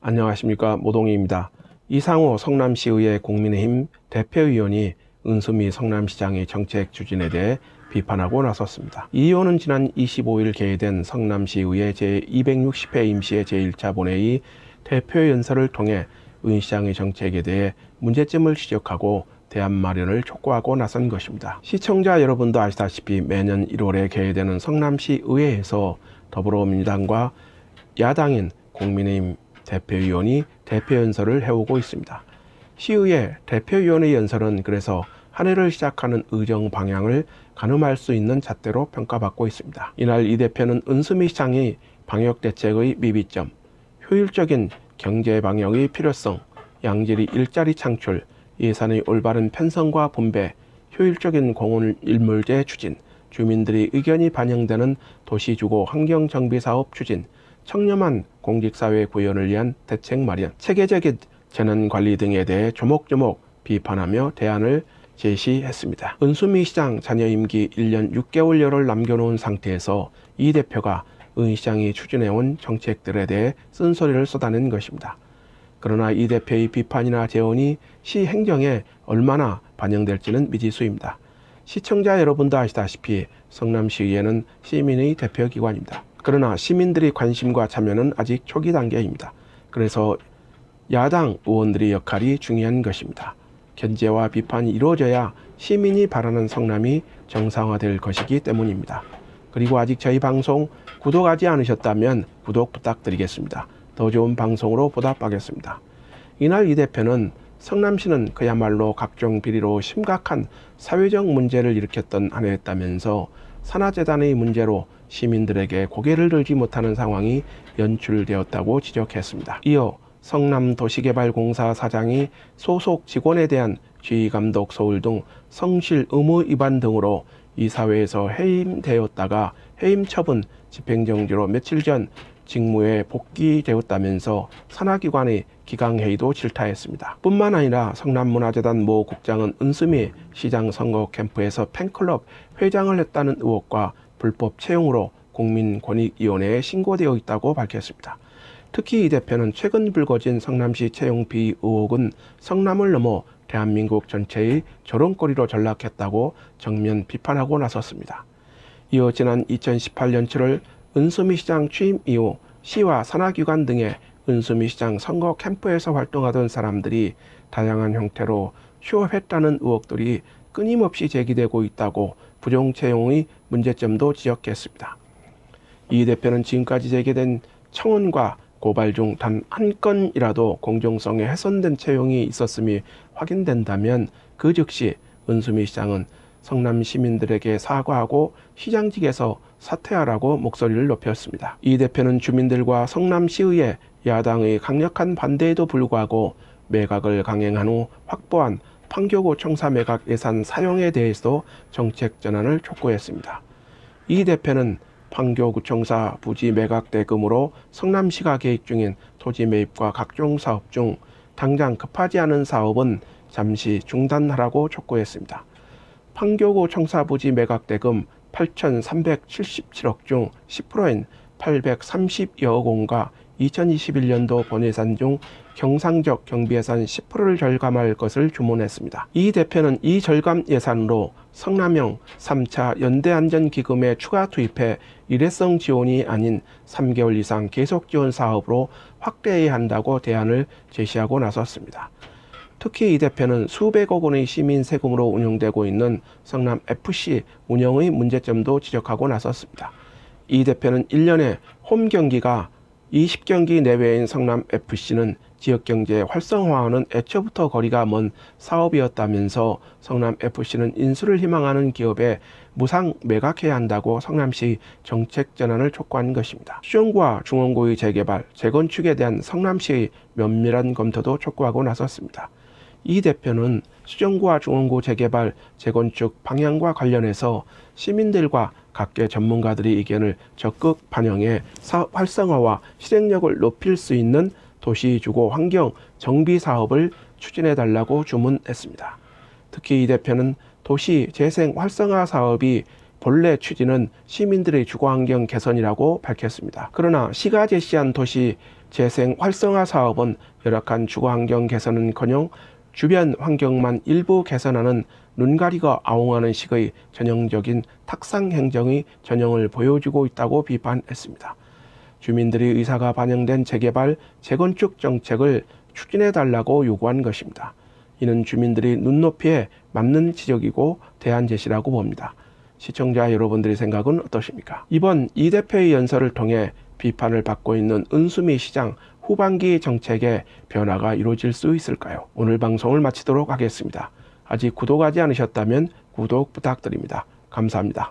안녕하십니까, 모동희입니다. 이상호 성남시의회 국민의힘 대표위원이 은수미 성남시장의 정책 추진에 대해 비판하고 나섰습니다. 이 의원은 지난 25일 개회된 성남시의회 제260회 임시회 제1차 본회의 대표연설을 통해 은 시장의 정책에 대해 문제점을 지적하고 대안 마련을 촉구하고 나선 것입니다. 시청자 여러분도 아시다시피 매년 1월에 개회되는 성남시 의회에서 더불어민주당과 야당인 국민의힘 대표위원이 대표연설을 해오고 있습니다. 시의회 대표위원의 연설은 그래서 한 해를 시작하는 의정 방향을 가늠할 수 있는 잣대로 평가받고 있습니다. 이날 이 대표는 은수미 시장이 방역대책의 미비점, 효율적인 경제 방역의 필요성, 양질의 일자리 창출, 예산의 올바른 편성과 분배, 효율적인 공원일몰제 추진, 주민들의 의견이 반영되는 도시주거 환경정비사업 추진, 청렴한 공직사회 구현을 위한 대책 마련, 체계적인 재난관리 등에 대해 조목조목 비판하며 대안을 제시했습니다. 은수미 시장 잔여 임기 1년 6개월여를 남겨놓은 상태에서 이 대표가 은 시장이 추진해온 정책들에 대해 쓴소리를 쏟아낸 것입니다. 그러나 이 대표의 비판이나 제언이 시 행정에 얼마나 반영될지는 미지수입니다. 시청자 여러분도 아시다시피 성남시의회는 시민의 대표기관입니다. 그러나 시민들의 관심과 참여는 아직 초기 단계입니다. 그래서 야당 의원들의 역할이 중요한 것입니다. 견제와 비판이 이루어져야 시민이 바라는 성남이 정상화될 것이기 때문입니다. 그리고 아직 저희 방송 구독하지 않으셨다면 구독 부탁드리겠습니다. 더 좋은 방송으로 보답하겠습니다. 이날 이 대표는 성남시는 그야말로 각종 비리로 심각한 사회적 문제를 일으켰던 한 해였다면서 산하재단의 문제로 시민들에게 고개를 들지 못하는 상황이 연출되었다고 지적했습니다. 이어 성남도시개발공사 사장이 소속 직원에 대한 지휘감독 소홀 등 성실 의무 위반 등으로 이 사회에서 해임되었다가 해임 처분 집행정지로 며칠 전 직무에 복귀되었다면서 산하기관의 기강회의도 질타했습니다. 뿐만 아니라 성남문화재단 모 국장은 은수미 시장 선거 캠프에서 팬클럽 회장을 했다는 의혹과 불법 채용으로 국민권익위원회에 신고되어 있다고 밝혔습니다. 특히 이 대표는 최근 불거진 성남시 채용 비위 의혹은 성남을 넘어 대한민국 전체의 조롱거리로 전락했다고 정면 비판하고 나섰습니다. 이어 지난 2018년 7월 은수미 시장 취임 이후 시와 산하기관 등의 은수미 시장 선거 캠프에서 활동하던 사람들이 다양한 형태로 휴업했다는 의혹들이 끊임없이 제기되고 있다고 부정채용의 문제점도 지적했습니다. 이 대표는 지금까지 제기된 청원과 고발 중 단 한 건이라도 공정성에 훼손된 채용이 있었음이 확인된다면 그 즉시 은수미 시장은 성남 시민들에게 사과하고 시장직에서 사퇴하라고 목소리를 높였습니다. 이 대표는 주민들과 성남시의회 야당의 강력한 반대에도 불구하고 매각을 강행한 후 확보한 판교구 청사 매각 예산 사용에 대해서도 정책 전환을 촉구했습니다. 이 대표는 판교구청사 부지 매각 대금으로 성남시가 계획 중인 토지 매입과 각종 사업 중 당장 급하지 않은 사업은 잠시 중단하라고 촉구했습니다. 판교구 청사 부지 매각 대금 8,377억 중 10%인 830여억 원과 2021년도 본예산 중 경상적 경비예산 10%를 절감할 것을 주문했습니다. 이 대표는 이 절감 예산으로 성남형 3차 연대안전기금에 추가 투입해 일회성 지원이 아닌 3개월 이상 계속 지원 사업으로 확대해야 한다고 대안을 제시하고 나섰습니다. 특히 이 대표는 수백억 원의 시민 세금으로 운영되고 있는 성남FC 운영의 문제점도 지적하고 나섰습니다. 이 대표는 1년에 홈 경기가 20경기 내외인 성남FC는 지역경제 활성화와는 애초부터 거리가 먼 사업이었다면서 성남FC는 인수를 희망하는 기업에 무상 매각해야 한다고 성남시 정책 전환을 촉구한 것입니다. 수정구와 중원구의 재개발, 재건축에 대한 성남시의 면밀한 검토도 촉구하고 나섰습니다. 이 대표는 수정구와 중원구 재개발, 재건축 방향과 관련해서 시민들과 각계 전문가들의 의견을 적극 반영해 사업 활성화와 실행력을 높일 수 있는 도시주거 환경 정비 사업을 추진해달라고 주문했습니다. 특히 이 대표는 도시 재생 활성화 사업이 본래 취지는 시민들의 주거환경 개선이라고 밝혔습니다. 그러나 시가 제시한 도시 재생 활성화 사업은 열악한 주거 환경 개선은커녕 주변 환경만 일부 개선하는 눈가리가 아웅하는 식의 전형적인 탁상 행정의 전형을 보여주고 있다고 비판했습니다. 주민들의 의사가 반영된 재개발, 재건축 정책을 추진해달라고 요구한 것입니다. 이는 주민들의 눈높이에 맞는 지적이고 대안 제시라고 봅니다. 시청자 여러분들의 생각은 어떠십니까? 이번 이 대표의 연설을 통해 비판을 받고 있는 은수미 시장 후반기 정책의 변화가 이루어질 수 있을까요? 오늘 방송을 마치도록 하겠습니다. 아직 구독하지 않으셨다면 구독 부탁드립니다. 감사합니다.